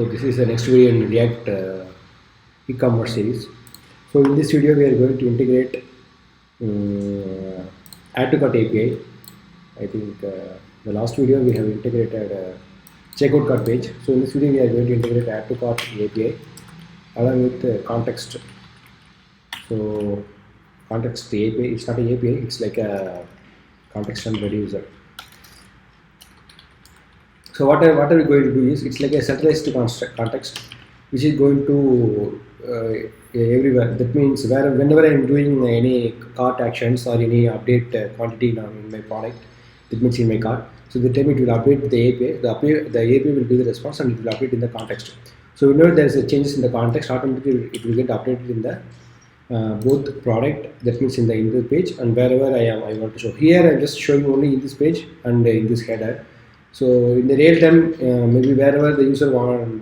So this is the next video in React e-commerce series. So in this video we are going to integrate add to cart API. I think the last video we have integrated checkout cart page. So in this video we are going to integrate add to cart API along with context. So context API, it's not an API, it's like a context and reducer. So what are we going to do is, it's like a centralized context which is going to everywhere. That means whenever I am doing any cart actions or any update quantity in my product, that means in my cart, so the time it will update the API, the API will do the response and it will update in the context. So whenever there is a changes in the context, automatically it will get updated in the both product, that means in the page, and wherever I want to show. Here I am just showing only in this page and in this header. So in the real time, maybe wherever the user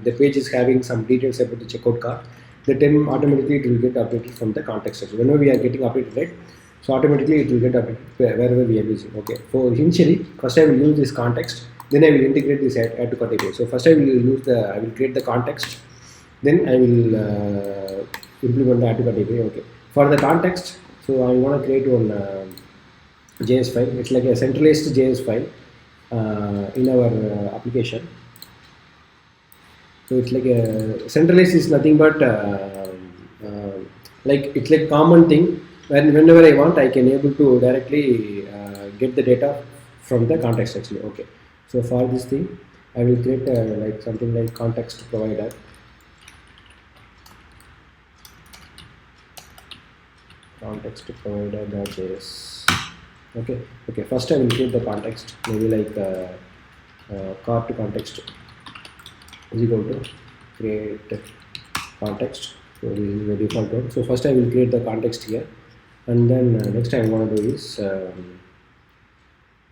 the page is having some details about the checkout cart, the time automatically it will get updated from the context. So whenever we are getting updated, right? So automatically it will get updated wherever we are using. Okay. So initially, first I will use this context, then I will integrate this add to cart API. So first I will create the context, then I will implement the add to cart API. Okay. For the context, so I want to create one JS file. It's like a centralized JS file in our application. So it's like a centralized is nothing but like it's like common thing. Whenever I want, I can able to directly get the data from the context actually. Okay. So for this thing, I will create like something like context provider. Context provider.js. Okay. First I will create the context, maybe like cart context is equal to create context. So this is the default one. So first I will create the context here, and then next I want to do is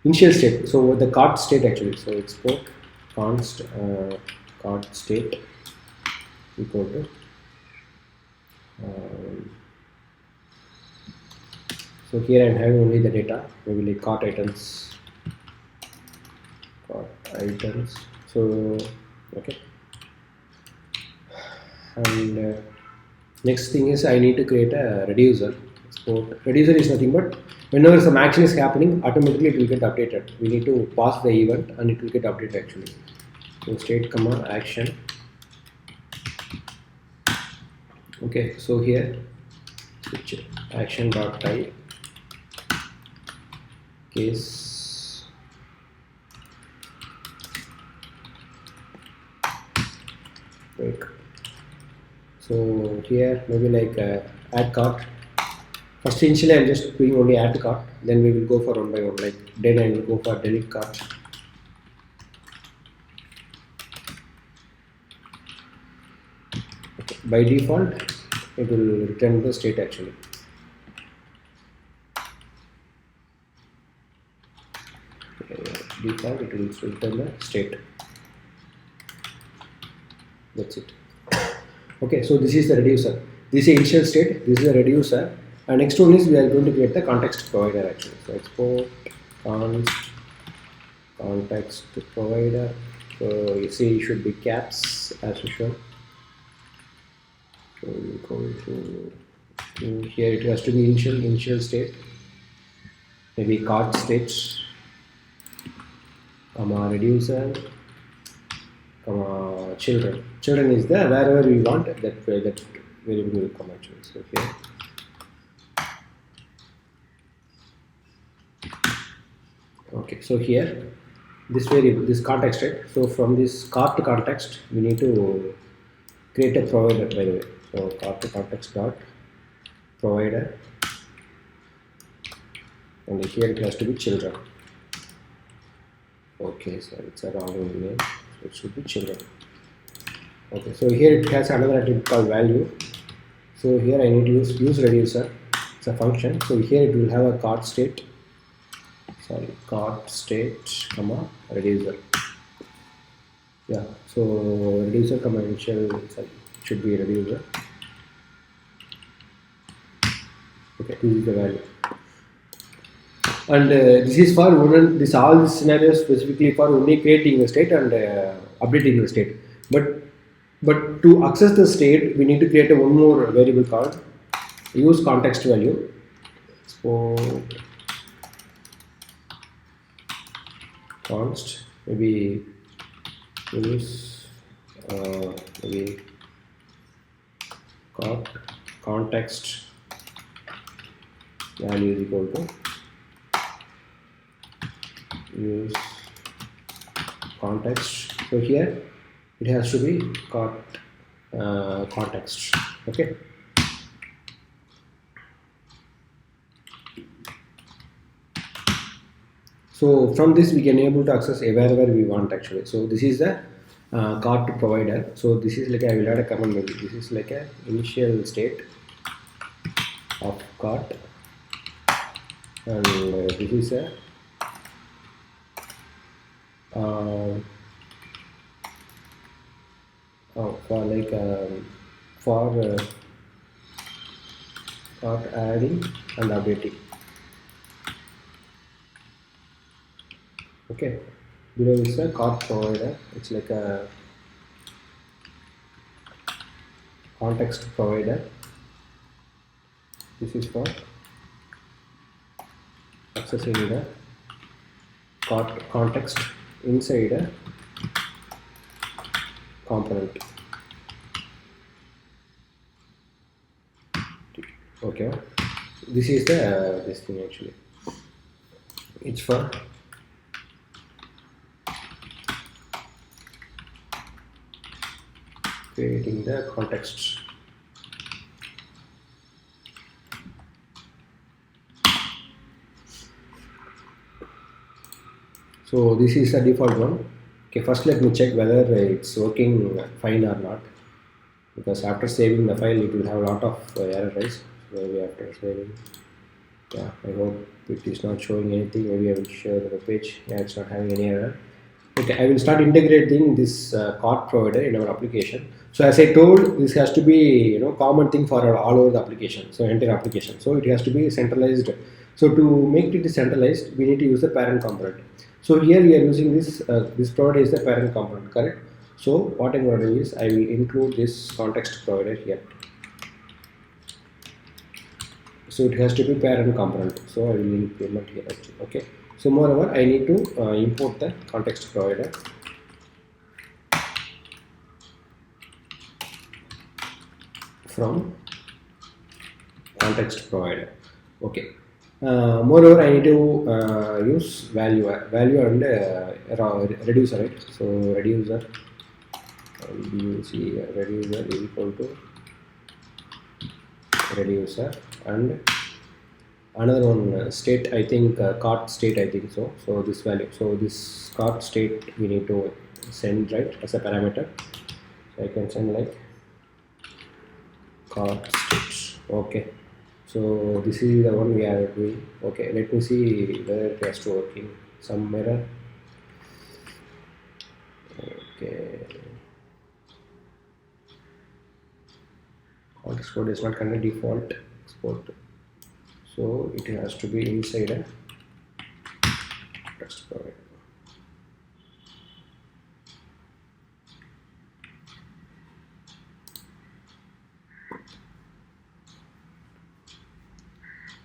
initial state. So the cart state actually. So export const cart state equal to so here I am having only the data, maybe like cart items. So okay, and next thing is I need to create a reducer. Export reducer is nothing but whenever some action is happening, automatically it will get updated. We need to pass the event and it will get updated actually. So state comma action. Okay, so here switch action dot type case break. So here maybe like add cart. First initially I'm just doing only add cart, then we will go for one by one, like then I will go for delete cart. Okay. By default it will return the state actually. Default it will return the state. That's it. Okay, so this is the reducer. This is initial state, this is the reducer, and next one is we are going to create the context provider actually. So export context provider. So you see it should be caps as usual. So we go to here, it has to be initial state, maybe cart state, comma reducer, comma children. Children is there wherever we want that variable will come actually. So here. Okay, so here this variable, this context, right? So from this cart to context, we need to create a provider, by the way. So cart to context dot provider, and here it has to be children. Okay, so it's a wrong name, so it should be children. Okay, so here it has another attribute called value. So here I need to use reducer. It's a function. So here it will have a cart state, comma reducer. Yeah, so reducer comma initial should be reducer. Okay, this is the value. And this is for all these scenarios specifically for only creating a state and updating the state. But But to access the state, we need to create one more variable called use context value. So const maybe use maybe context value is equal to use context. So here it has to be context. Okay. So from this we can able to access wherever we want actually. So this is the cart provider. So this is like I will add a command maybe. This is like a initial state of cart, and this is a for cart adding and updating. Okay, below is a cart provider. It's like a context provider. This is for accessing the cart context inside a component. Okay, this is the this thing actually. It's for creating the context. So this is the default one. Okay, first let me check whether it's working fine or not, because after saving the file it will have a lot of errors. So maybe after saving, yeah, I hope it is not showing anything. Maybe I will share the page. Yeah, it's not having any error. Okay, I will start integrating this cart provider in our application. So as I told, this has to be common thing for all over the application. So entire application. So it has to be centralized. So to make it centralized, we need to use the parent component. So here we are using this this provider is the parent component, correct? So what I'm going to do is I will include this context provider here. So it has to be parent component. So I will implement here actually. Okay. So moreover, I need to import the context provider from context provider. Okay. Moreover, I need to use value and reducer, right? So reducer, you see reducer is equal to reducer, and another one state, I think cart state, I think so. So this value, so this cart state we need to send, right, as a parameter. So I can send like cart state. Okay. So this is the one we are doing. Okay, let me see whether it has to working. Some error. Okay. Context code is not kind of default export. So it has to be inside a text provider.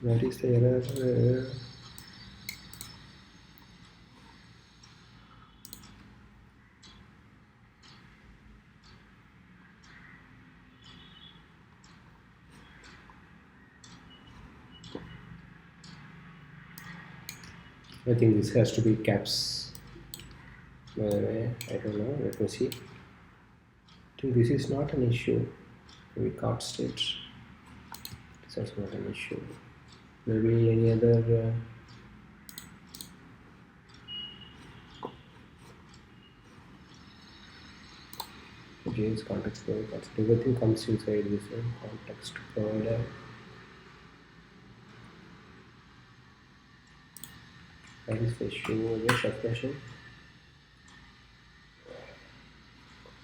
That is the error. I think this has to be caps. By the way, I don't know. Let me see. I think this is not an issue. We cart state. This is not an issue. Maybe any other. Okay, it's context provider. Everything comes inside this one. Context provider. That is the issue. Definition.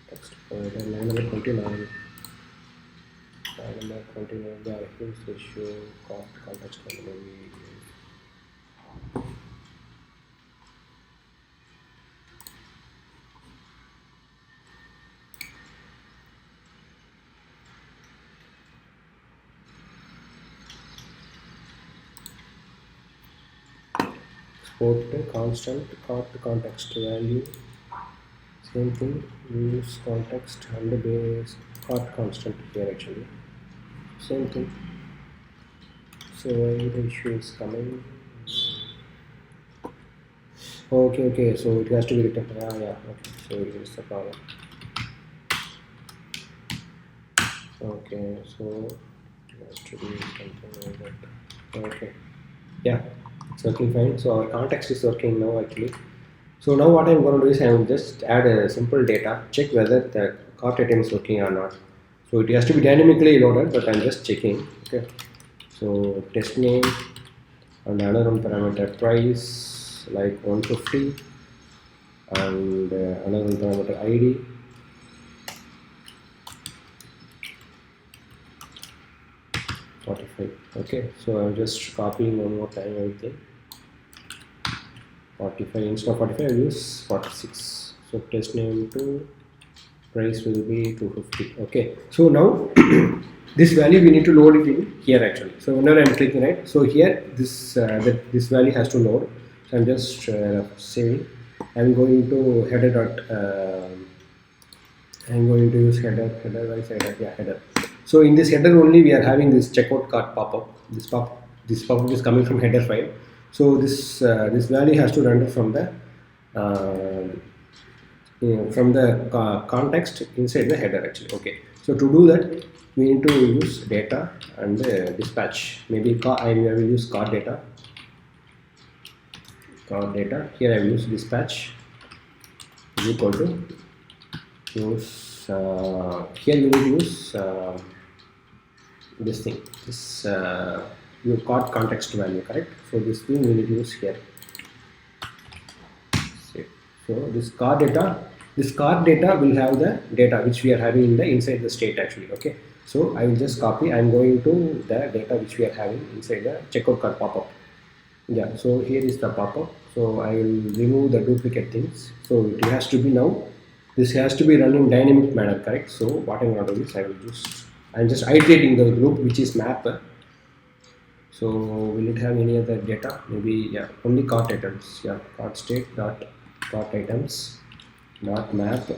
Context provider. Line number 29. Line number 29. Yeah, here's the issue. Context provider. export constant cart context value, same thing, use context and the base cart constant here actually, same thing. So the issue is coming. Okay, so it has to be written. Yeah, okay, so it is the problem. Okay, so it has to be something like that. Okay, yeah, it's working fine. So our context is working now actually. So now what I'm going to do is I will just add a simple data, check whether the cart item is working or not. So it has to be dynamically loaded, but I'm just checking. Okay, so test name and another one parameter price like 150 and another one parameter ID. Okay, so I'm just copying one more time everything. 45 instead of 45 I use 46. So test name to price will be 250. Okay, so now this value we need to load it in here actually. So whenever I'm clicking right, so here this this value has to load. So I'm just saving. I'm going to header dot. I'm going to use header. Yeah, header. So in this header only we are having this checkout cart pop-up. This pop-up is coming from header file. So this this value has to render from the context inside the header actually. Okay, so to do that we need to use data and dispatch. Maybe I will use cart data. Here I will use dispatch is equal to use here you need to use this thing, this your cart context value, correct? So this thing we need to use here. So this cart data will have the data which we are having in the inside the state actually. Okay, so I will just copy. I am going to the data which we are having inside the checkout cart pop-up. Yeah, so here is the pop-up. So I will remove the duplicate things. So it has to be now. This has to be run in dynamic manner, correct? So what I'm going to do is I'm just iterating the group which is map. So will it have any other data? Maybe yeah, only cart items. Yeah, cart state dot cart items dot map.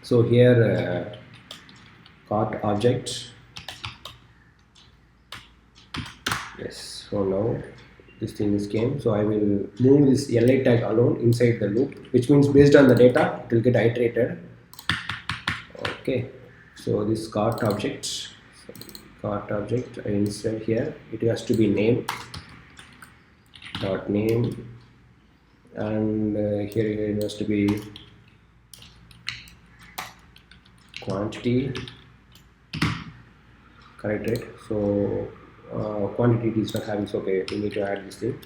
So here cart object. Yes. So now this thing is came. So I will move this li tag alone inside the loop, which means based on the data it will get iterated. Okay. So this cart object I insert here. It has to be name dot name, and here it has to be quantity, correct, right? So quantity is not having, so okay, we need to add this thing.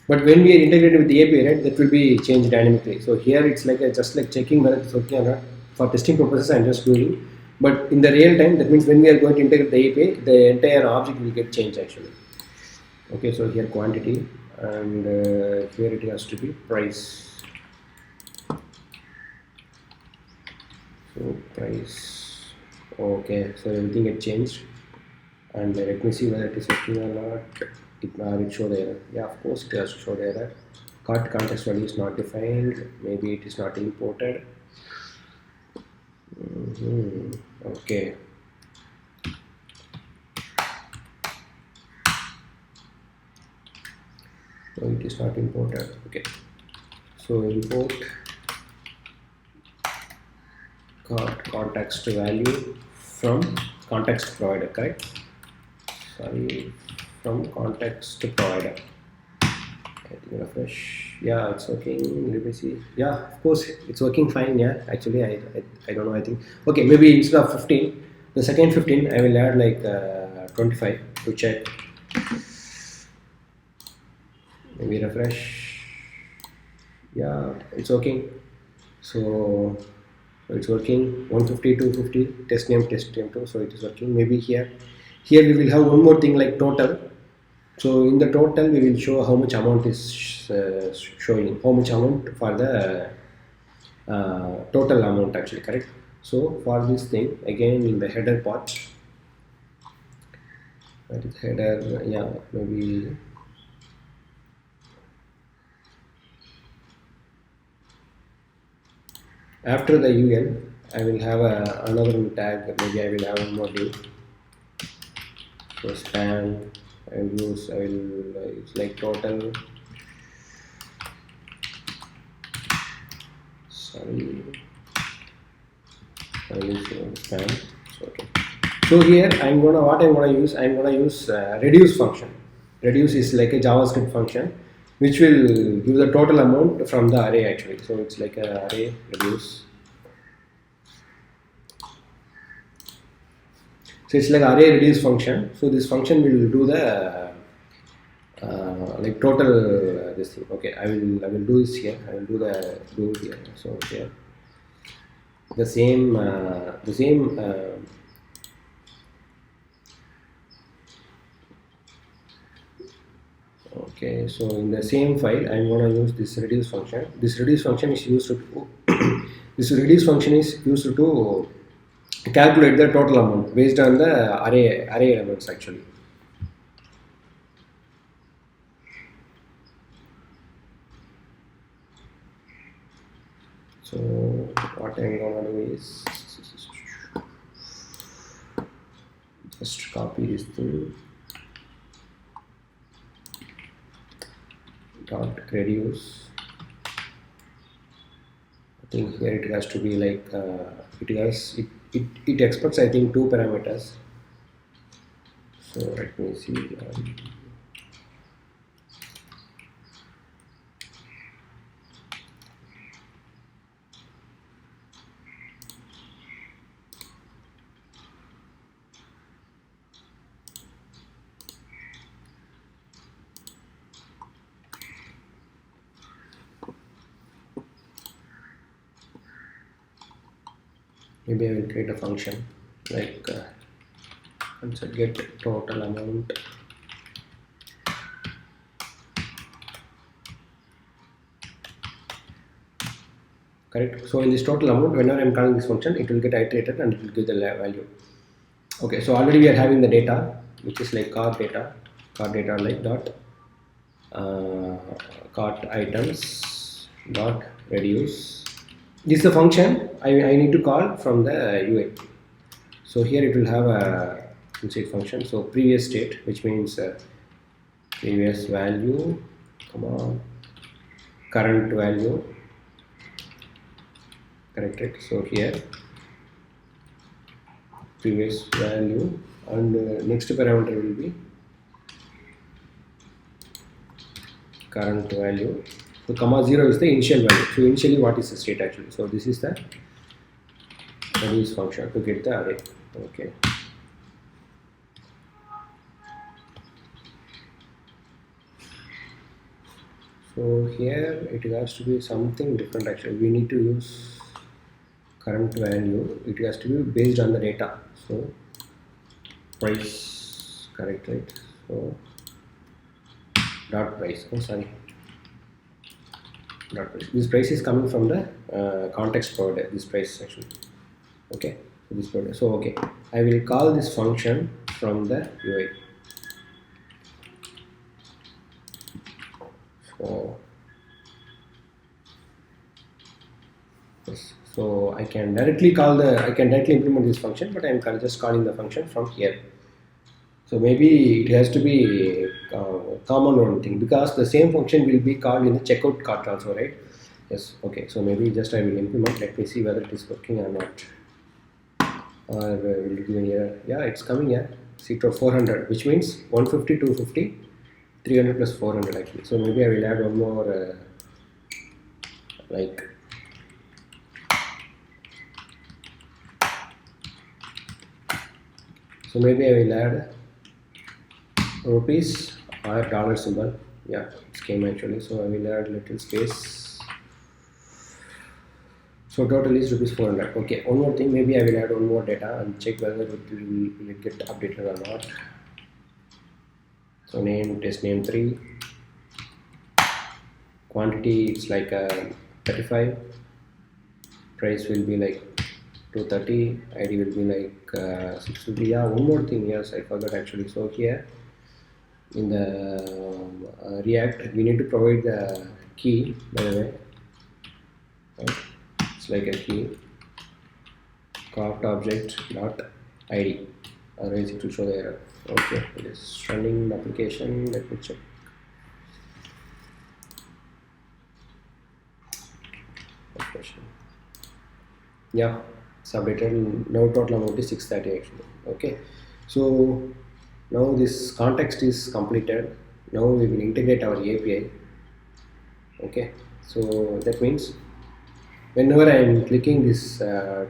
But when we are integrated with the API, right, that will be changed dynamically. So here it's like just like checking whether it's working or not. For testing purposes, I'm just doing. But in the real time, that means when we are going to integrate the API, the entire object will get changed actually. Okay, so here quantity, and here it has to be price. So price. Okay, so everything get changed. And let me see whether it is working or not. It show the error. Yeah, of course it has to show the error. Cart context value is not defined. Maybe it is not imported. Okay. So it is not imported. Okay. So import cart context value from context provider, correct? Sorry, from context provider. I think refresh. Yeah, it's working. Let me see. Yeah, of course it's working fine. Yeah, actually I don't know. I think okay, maybe instead of 15, the second 15 I will add like 25 to check. Maybe refresh. Yeah, it's working. So it's working. 150, 250. Test name 2. So it is working. Maybe here we will have one more thing like total. So in the total we will show how much amount is showing, how much amount for the total amount actually, correct? So for this thing again in the header part, that is header, yeah, maybe After the UL, I will have another tag. Maybe I will have one more div. So span. I will use. It's like total. Sorry. I will use span. So, okay. So here I'm gonna use reduce function. Reduce is like a JavaScript function which will give the total amount from the array actually. So it's like a array reduce. So it's like array reduce function. So this function will do the like total this thing. Okay, I will do this here. I will do here. So here the same okay, so in the same file I'm going to use this reduce function. This reduce function is used to this reduce function is used to calculate the total amount based on the array elements actually. So what I'm going to do is just copy this thing. Dot reduce. I think here it has to be like it expects I think 2 parameters. So let me see. Maybe I will create a function like get total amount. Correct. So in this total amount, whenever I'm calling this function, it will get iterated and it will give the value. Okay. So already we are having the data, which is like cart data like dot cart items dot reduce. This is the function I need to call from the UI. So here it will have a inside function. So previous state, which means previous value, current value, corrected. So here previous value and next parameter will be current value. So comma 0 is the initial value. So initially what is the state actually? So this is the reduce function to get the array. Okay. So here it has to be something different actually. We need to use current value. It has to be based on the data. So price, correct, right? So dot price. Oh, sorry. Dot price. This price is coming from the context provided. This price actually. Okay. So this provided. So okay. I will call this function from the UI. So yes. So I can directly implement this function, but I am just calling the function from here. So maybe it has to be common one thing because the same function will be called in the checkout cart also, right? Yes. Okay. So maybe just I will implement. Let me see whether it is working or not. Or will it give an error? Yeah, it's coming here. See to 400, which means 150, 250, 300 plus 400 actually. So maybe I will add one more like. So maybe I will add rupees or dollar symbol. Yeah, it came actually. So I will add little space. So total is rupees 400. Okay, one more thing. Maybe I will add one more data and check whether it will get updated or not. So name, test name 3. Quantity it's like 35. Price will be like 230. ID will be like 650. Yeah, one more thing. Yes, I forgot actually. So here in the React, we need to provide the key, by the way. it's like a key cart object dot id, otherwise it will show the error. Okay, it is running the application. Let me check. Yeah, it's updated. Now total amount is 630 actually. Okay, so now this context is completed. Now we will integrate our API. Okay, so that means whenever I am clicking this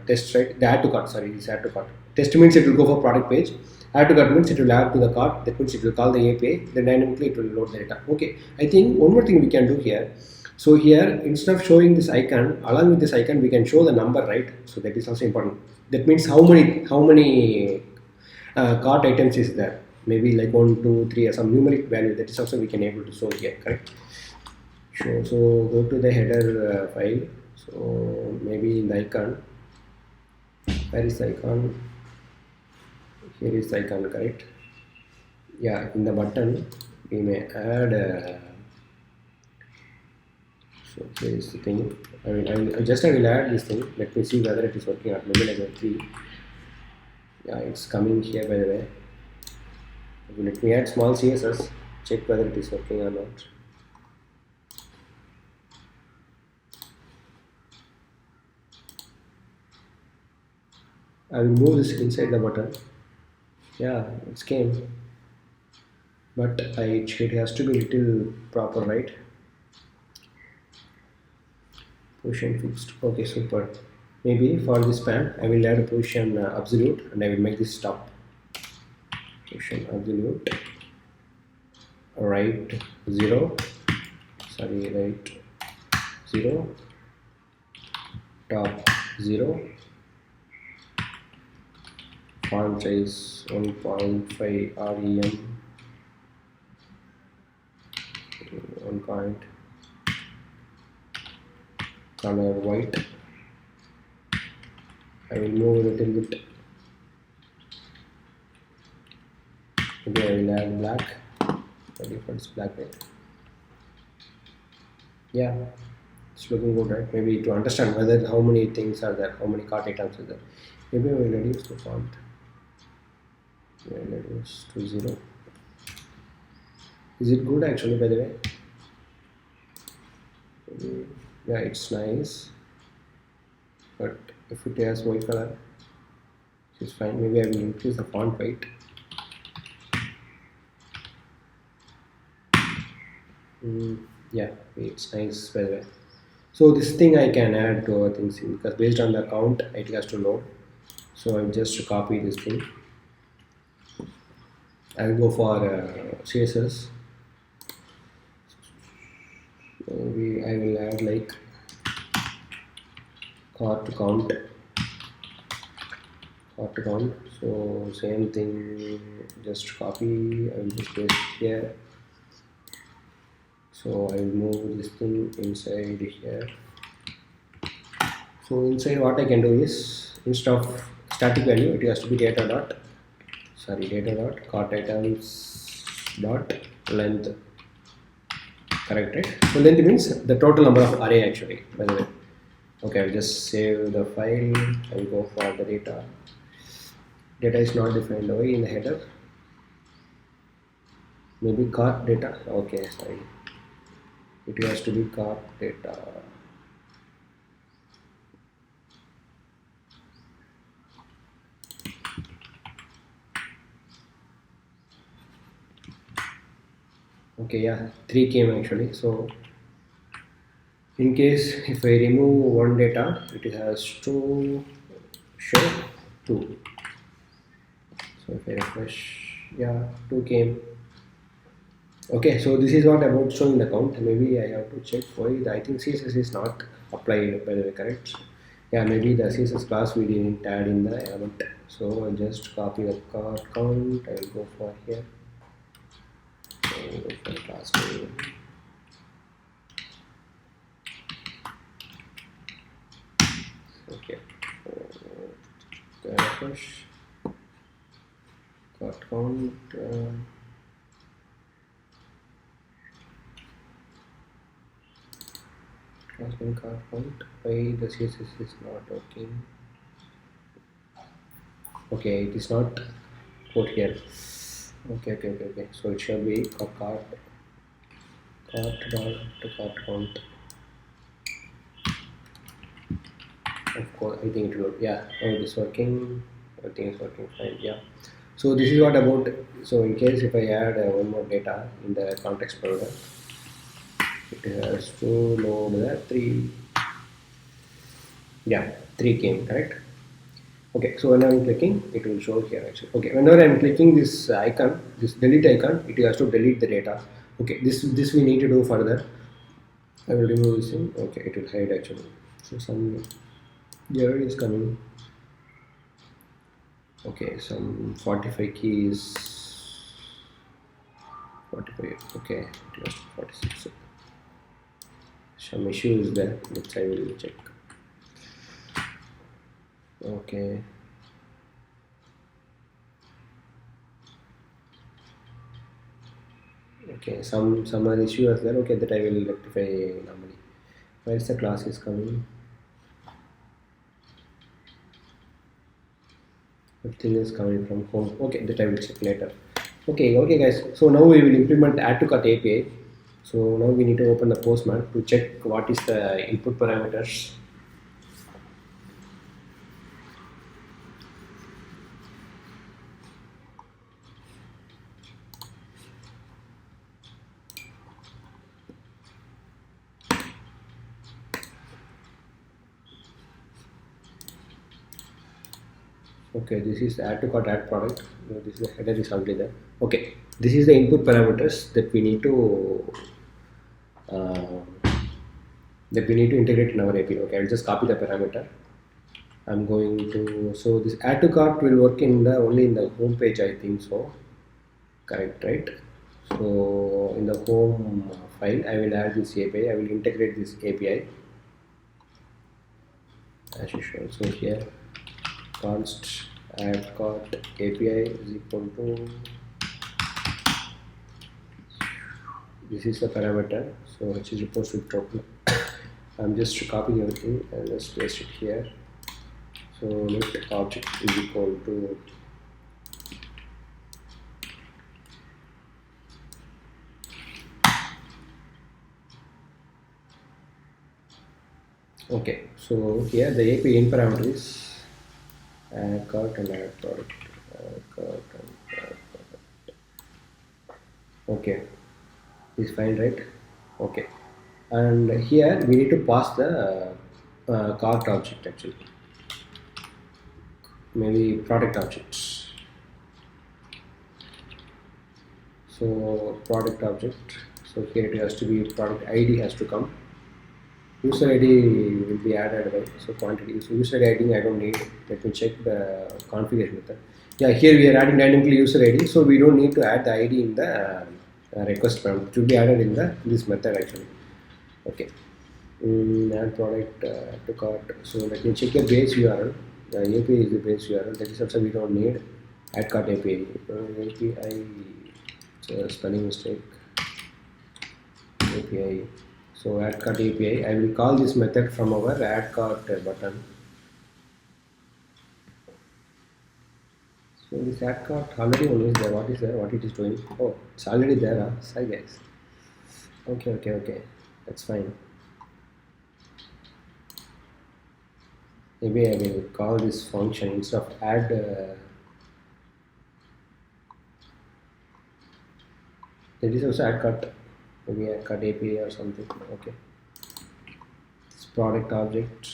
test, right, the add to cart, sorry, this add to cart. Test means it will go for product page. Add to cart means it will add to the cart. That means it will call the API. Then dynamically it will load the data. Okay, I think one more thing we can do here. So here, instead of showing this icon, along with this icon, we can show the number, right? So that is also important. That means how many cart items is there? Maybe like 1, 2, 3, or some numeric value. That is also we can able to show here, correct? So go to the header file. So maybe in the icon, where is the icon? Here is the icon, correct? Yeah, in the button we may add. So here is the thing. I will add this thing. Let me see whether it is working or not. Maybe like 3. Yeah, it's coming here by the way. Let me add small CSS. Check whether it is working or not. I will move this inside the button. Yeah, it's came, but it has to be little proper, right? Position fixed. Okay, super. Maybe for this span, I will add a position absolute, and I will make this stop. Position absolute. Right 0. Sorry, right 0. Top 0. Font size 1.5 rem. 1 point. Color white. I will move a little bit. Okay, I will add black. The default black, right? Yeah, it's looking good, right? Maybe to understand whether how many things are there, how many cart items are there. Maybe I will reduce the font. Yeah, reduce to 0. Is it good actually, by the way? Yeah, it's nice, but if it has white color, it's fine. Maybe I will increase the font weight. Yeah, it's nice, by the way. So this thing I can add to our things because based on the count it has to load. So I'll just copy this thing. I'll go for CSS. Maybe I will add like cart count. So same thing, just copy. I will just paste here. So I will move this thing inside here. So inside what I can do is, instead of static value, it has to be data dot cart items dot length. Correct, right? So length means the total number of array actually, by the way. Okay, I'll just save the file. I will go for the data. Data is not defined away in the header. Maybe cart data. Okay, sorry. It has to be cart data. Okay, yeah, 3 came actually. So in case if I remove one data, it has to show 2. So if I refresh, yeah, 2 came. Okay, so this is what about showing the count. Maybe I have to check why I think CSS is not applied, by the way, correct? Yeah, maybe the CSS class we didn't add in the element. So I'll just copy the cart count. I will go for here. So I'll go for class name. Okay. Refresh. Cart count. Asking card count. Why the CSS is not working? Okay, it is not put here. Okay. So it shall be cart dot count. Of course, I think it will. Yeah, oh, it is working. Everything is working fine. Yeah. So this is what about. So in case if I add one more data in the context provider, it has to load the three. Yeah, three came correct. Okay, so when I'm clicking, it will show here actually. Okay, whenever I'm clicking this icon, this delete icon, it has to delete the data. Okay, this we need to do further. I will remove this thing. Okay, it will hide actually. So some error is coming. Okay, some 45 keys. 45. Okay, it was 46. Some issue is there, which I will check. Okay. Okay, some other issue is there. Okay, that I will rectify normally. Where is the class is coming? Everything is coming from home. Okay, that I will check later. Okay guys. So now we will implement add to cart API. So now we need to open the Postman to check what is the input parameters. Okay, this is the add to cart add product. This is the header is already there. Okay, this is the input parameters that we need to integrate in our API. Okay, I'll just copy the parameter. I'm going to, so this add to cart will work in the only in the home page, I think so. Correct, right? So in the home file, I will add this API. I will integrate this API as usual. So here const add cart API is equal to, this is the parameter, so which is supposed to drop. I'm just copying everything and just paste it here. So let object is equal to okay. So here the API in parameter is add cart and add product. Okay, is fine, right? Okay, and here we need to pass the cart object actually, maybe product objects. So product object. So here it has to be product ID has to come. User ID will be added, right? So quantity. So user ID I don't need. Let me check the configuration method. Yeah, here we are adding dynamically user ID, so we don't need to add the ID in the request parameter. It will be added in this method actually. Okay. Add product to cart. So let me check the base URL. The API is the base URL. That is also we don't need. Add cart API. API. Spelling mistake. API. So add cart API. I will call this method from our add cart button. So this add cart already one is there. What is there? What it is doing? Oh, it's already there. Huh? Sorry guys. Okay. That's fine. Maybe I will call this function instead of add. There is also add cart. Maybe add cart API or something. Okay. This product object.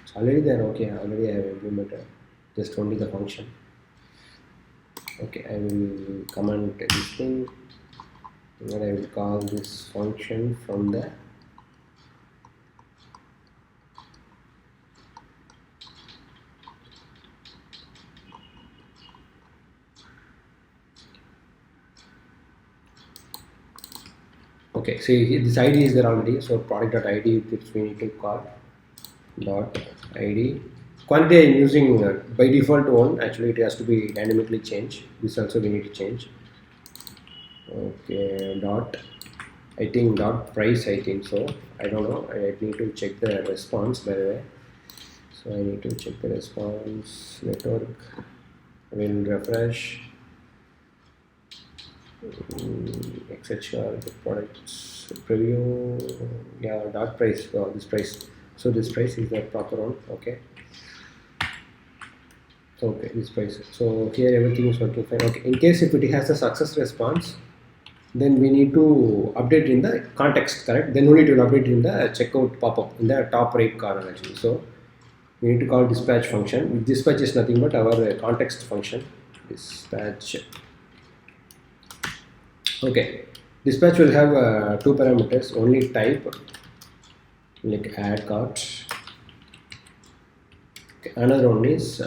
It's already there. Okay, already I have implemented. Just only the function. Okay, I will comment this thing and I will call this function from the okay. See this ID is there already. So product.id which we need to call .id. Quantity I am using by default 1. Actually, it has to be dynamically changed. This also we need to change. Okay, dot I think dot price, I think so. I don't know. I need to check the response, by the way. So I need to check the response network. I will refresh. XHR, the products preview. Yeah, dot price. Oh, this price. So this price is the proper one. Okay. Okay, this price. So here everything is working fine. Okay. In case if it has a success response, then we need to update in the context, correct? Then only it will update in the checkout pop-up in the top right corner actually. So we need to call dispatch function. Dispatch is nothing but our context function. Dispatch. Okay. Dispatch will have two parameters. Only type, like add cart. Okay. Another one is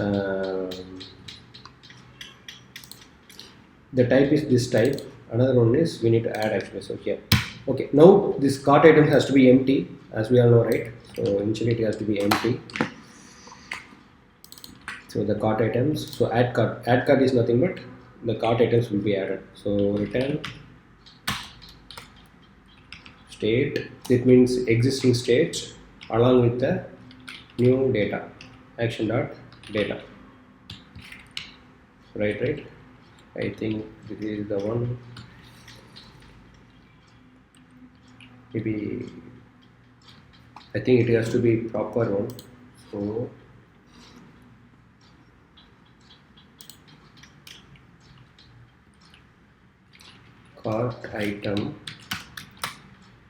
the type is this type. Another one is we need to add actually. So here. Okay. Now this cart item has to be empty, as we all know, right? So initially it has to be empty. So the cart items. So add cart. Add cart is nothing but the cart items will be added. So return state. It means existing state along with the new data. Action dot data. Right. I think this is the one. Maybe I think it has to be proper one. So cart item.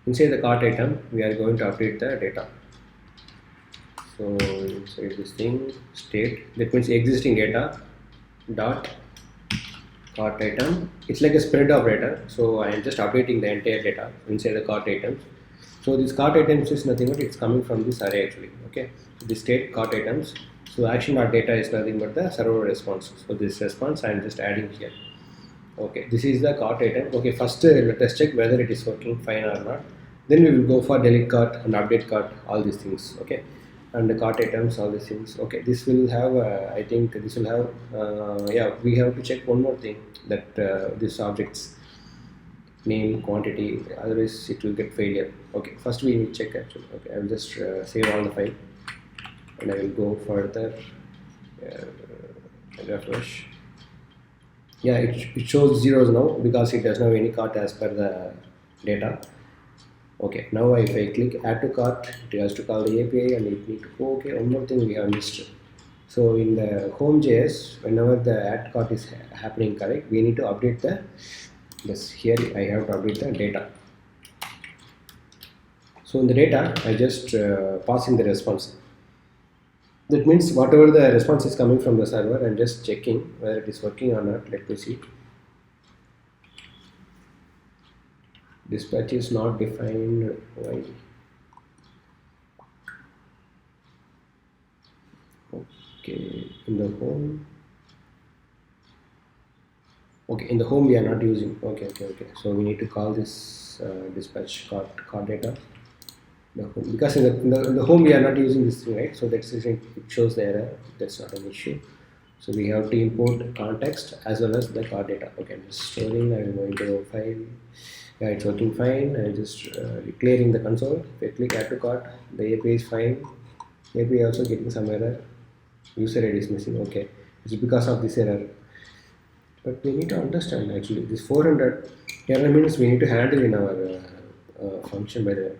Inside the cart item, we are going to update the data. So inside this thing, state, that means existing data dot cart item. It's like a spread operator. So I am just updating the entire data inside the cart items. So this cart items is nothing but it's coming from this array actually. Okay. So this state cart items. So action dot data is nothing but the server response. So this response I am just adding here. Okay, this is the cart item. Okay, first let us check whether it is working fine or not. Then we will go for delete cart and update cart, all these things. Okay, and the cart items, all these things. Okay, this will have. I think this will have. Yeah, we have to check one more thing, that this object's name, quantity. Otherwise, it will get failure. Okay, first we need to check actually. Okay, I will just save all the file, and I will go further. Refresh. Yeah, it shows zeros now because it does not have any cart as per the data. Okay, now if I click add to cart, it has to call the API and it need to go. Okay, one more thing we have missed. So in the home.js, whenever the add cart is happening, correct, we need to update the this. Here I have to update the data. So in the data, I just pass in the response. That means whatever the response is coming from the server, I'm just checking whether it is working or not. Let me see. Dispatch is not defined. Why? Okay, in the home. Okay, in the home we are not using. Okay. So we need to call this dispatch card data. Because in the home we are not using this thing, right? So that's it shows the error. That's not an issue. So we have to import context as well as the card data. Okay, I'm just storing. I'm going to file. Yeah, it's working fine. I'm just clearing the console. If I click add to cart, the API is fine. API also getting some error. User ID is missing. Okay, it's because of this error. But we need to understand actually this 400 error means we need to handle in our function by the way.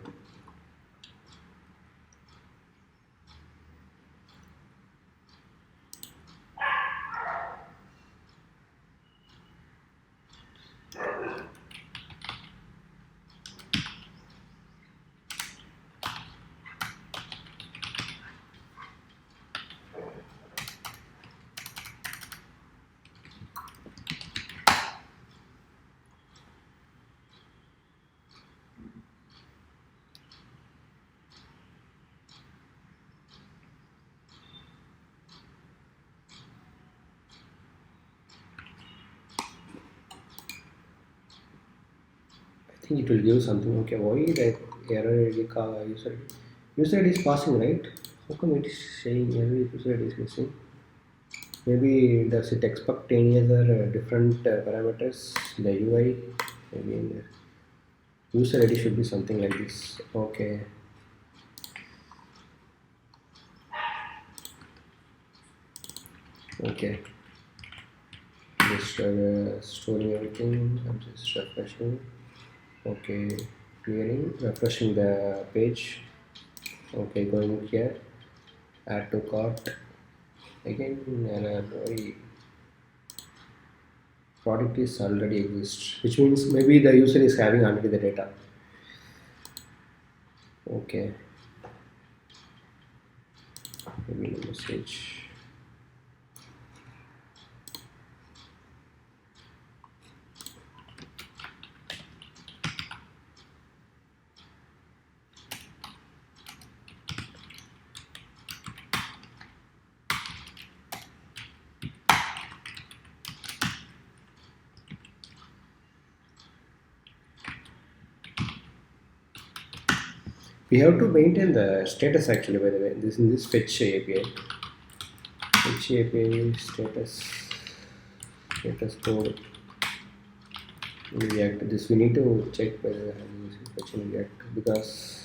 I think it will give something. Okay, why that error ID user ID is passing, right? How come it is saying every user ID is missing? Maybe does it expect any other different parameters in the UI? Maybe in there. User ID should be something like this. Okay. Okay. Just storing everything. I'm just refreshing. Okay. Clearing. Refreshing the page. Okay. Going here. Add to cart. Again, product is already exists, which means maybe the user is having already the data. Okay. Maybe the message. We have to maintain the status actually, by the way. This in this fetch API. Fetch API status code React. This we need to check whether I'm using fetch in React, because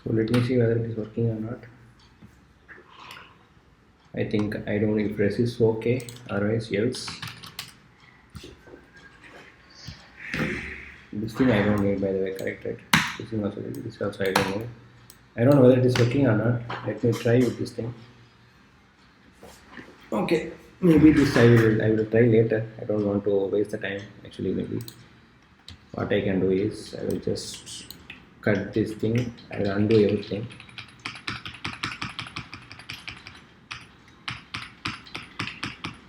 so let me see whether it is working or not. I think I don't know if press is okay, otherwise else. This thing I don't need, by the way, correct, right? This also I don't know. I don't know whether it is working or not. Let me try with this thing. Okay, maybe this I will try later. I don't want to waste the time. Actually, maybe what I can do is I will just cut this thing. I will undo everything.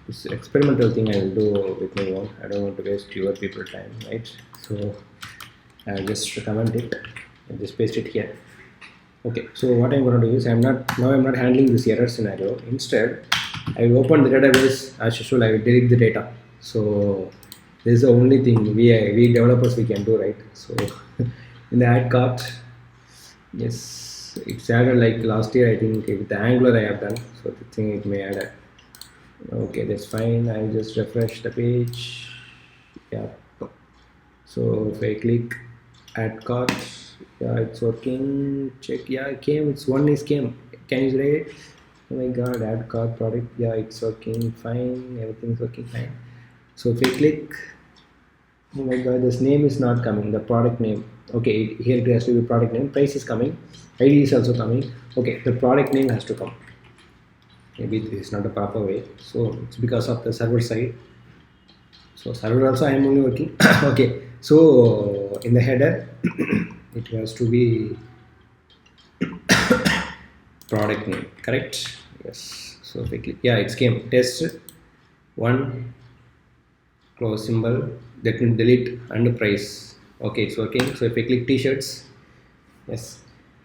This experimental thing I will do with my own. I don't want to waste your people time, right? So I'll just comment it and just paste it here. Okay, so what I'm going to do is I'm not handling this error scenario. Instead, I will open the database as usual. I will delete the data. So this is the only thing we developers we can do, right? So in the add cart, yes, it's added like last year. I think with the Angular I have done. So the thing it may add. Okay, that's fine. I'll just refresh the page. Yeah. So if I click add cart, yeah, it's working. Check. Yeah, it came. It's one is came. Can you read it? Oh my god, add cart product. Yeah, it's working fine. Everything's working fine. So if I click, oh my god, this name is not coming. The product name. Okay, here it has to be product name. Price is coming. ID is also coming. Okay, the product name has to come. Maybe this is not a proper way. So it's because of the server side. So server also I am only working. Okay, so in the header, it has to be product name, correct? Yes. So if I click, yeah, it came test one close symbol, that will delete and price. Okay, it's working. So if I click t-shirts, yes,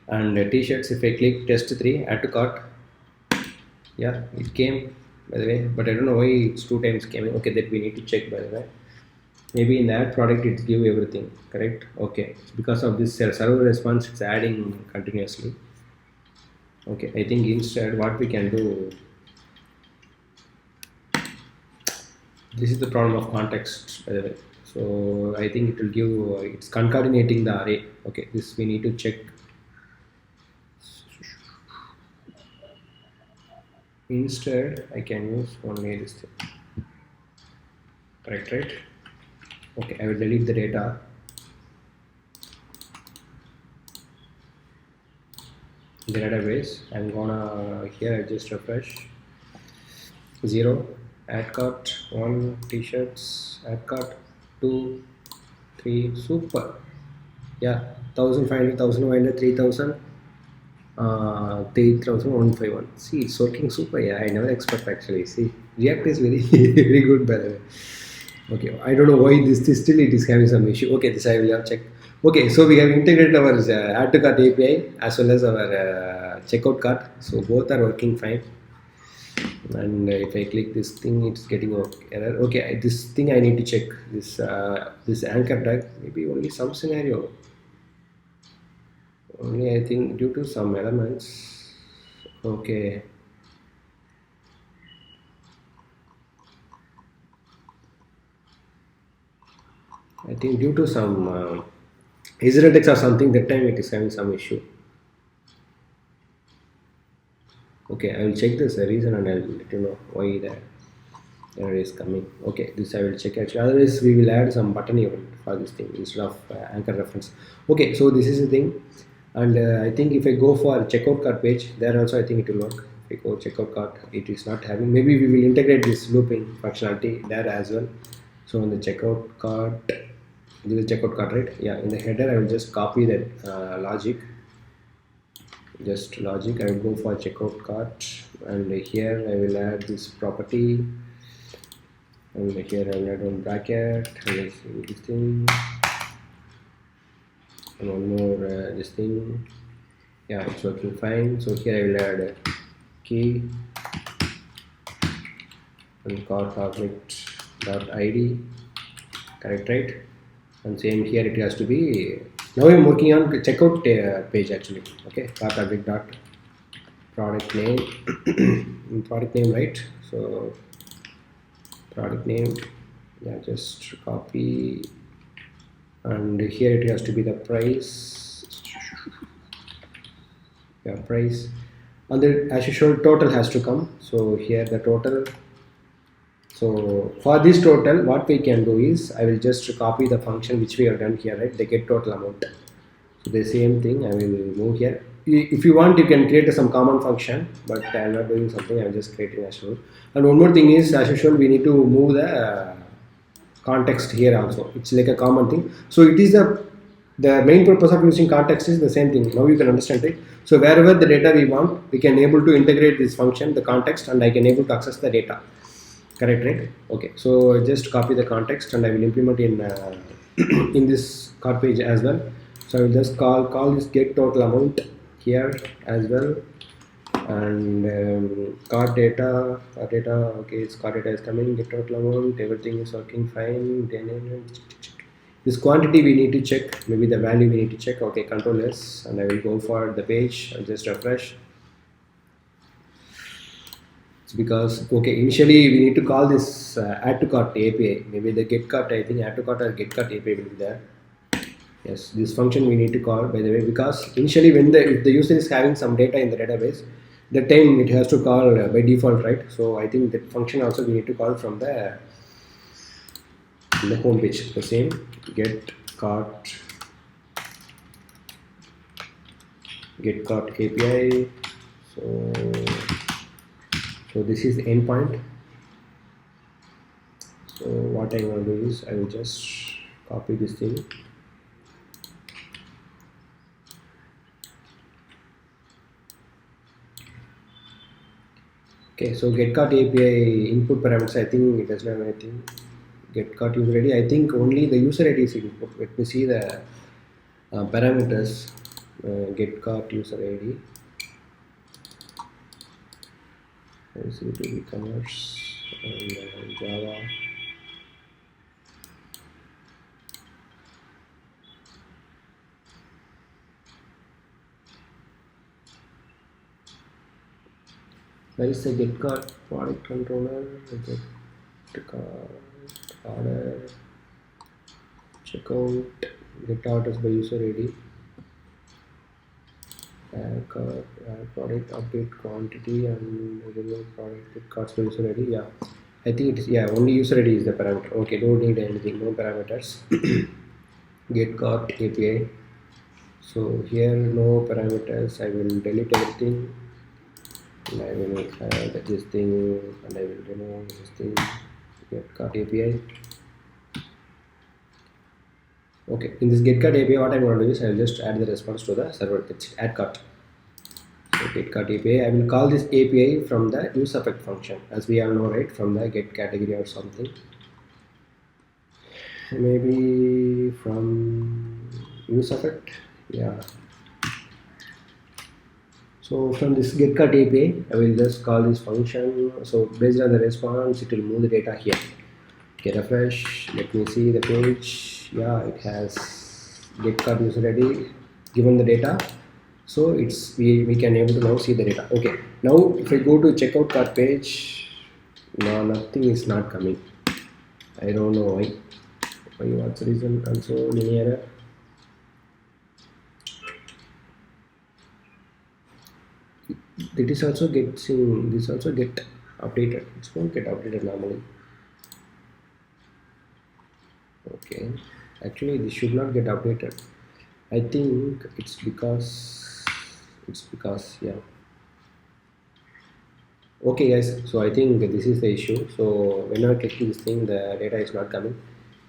and t-shirts, if I click test 3 add to cart, yeah, it came, by the way, but I don't know why it's 2 times came. Okay, that we need to check, by the way. Maybe in that product it give everything, correct? Okay, it's because of this server response, it's adding continuously. Okay, I think instead what we can do, this is the problem of context, by the way. So I think it will give, it's concatenating the array. Okay, this we need to check. Instead, I can use only this thing. Correct, right? Okay, I will delete the data. The database. I'm gonna here I just refresh. 0, add cart 1, t-shirts, add cart 2, 3, super. Yeah, 1500, 1500, 3000, 3151. See, it's working super. Yeah, I never expect actually. See, React is very very good by the way. Okay, I don't know why this still it is having some issue. Okay, this I will have check. Okay, so we have integrated our add to cart API as well as our checkout cart. So both are working fine. And if I click this thing, it's getting error. Okay, this thing I need to check. This anchor tag, maybe only some scenario. Only I think due to some elements. Okay. I think due to some Israelitex or something, that time it is having some issue. Okay, I will check this reason and I will let you know why the error is coming. Okay, this I will check actually. Otherwise, we will add some button event for this thing instead of anchor reference. Okay, so this is the thing, and I think if I go for checkout cart page, there also I think it will work. If I go checkout cart, it is not having. Maybe we will integrate this looping functionality there as well. So on the checkout cart, this is checkout cart, right? Yeah, in the header, I will just copy that logic. Just logic. I will go for checkout cart, and here I will add this property. And here I will add one bracket, this thing, and one more this thing. Yeah, it's working fine. So here I will add a key and cart object dot id. Correct, right? And same here it has to be. Now I'm working on checkout page actually. Okay, cart object dot product name, product name, right? So product name, yeah, just copy, and here it has to be the price. Yeah, price, and then as usual total has to come. So here the total. So for this total, what we can do is I will just copy the function which we have done here, right? The get total amount. So the same thing I will move here. If you want, you can create some common function, but I am not doing something. I am just creating as usual. And one more thing is, as usual, we need to move the context here also. It's like a common thing. So it is the main purpose of using context is the same thing. Now you can understand it. So wherever the data we want, we can able to integrate this function, the context, and I can able to access the data. Correct, right? Okay. So just copy the context, and I will implement in in this cart page as well. So I will just call this get total amount here as well, and cart data. Okay, it's cart data is coming. Get total amount, everything is working fine. Then this quantity we need to check. Maybe the value we need to check. Okay, Control S, and I will go for the page. I'll just refresh. It's because okay, initially we need to call this add to cart API. Maybe the get cart. I think add to cart or get cart API will be there. Yes, this function we need to call by the way, because initially when if the user is having some data in the database, that time it has to call by default, right? So I think that function also we need to call from the home page. The same get cart API. So this is the endpoint. So what I want to do is I will just copy this thing. Okay, so getCart API input parameters, I think it doesn't have anything. GetCart user ID, I think only the user ID is input. Let me see the parameters. GetCart user ID. LCTV commerce and Java. Where is the getCart product controller? GetCart order, checkout, get orders by user ID. Product update quantity and remove product with cards for user ID. Yeah, I think it is, yeah, only user ID is the parameter. Okay, don't need anything, no parameters. Get cart API. So here no parameters. I will delete everything. And I will add this thing, and I will remove this thing. Get cart API. Okay, in this get cart API, what I'm going to do is I will just add the response to the server. That's add cart. So get cart API. I will call this API from the useEffect function, as we all know, right? From the get category or something. Maybe from useEffect. Yeah. So from this getCut API, I will just call this function. So based on the response, it will move the data here. Okay, refresh. Let me see the page. Yeah, it has getCut user ID given the data. So it's we can able to now see the data. Okay. Now if I go to checkout cart page, no, nothing is not coming. I don't know why. What's the reason? Console any error? This also gets in, this also get updated. It won't get updated normally. Okay, actually this should not get updated. I think it's because yeah. Okay guys, so I think this is the issue. So whenever clicking this thing, the data is not coming.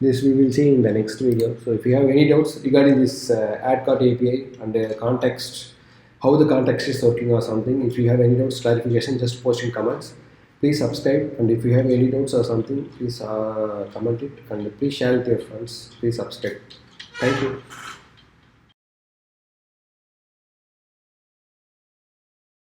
This we will see in the next video. So if you have any doubts regarding this add cart API and the context, how the context is working or something, if you have any doubts, clarification, just post in comments. Please subscribe, and if you have any doubts or something, please comment it, and please share with your friends. Please subscribe. Thank you.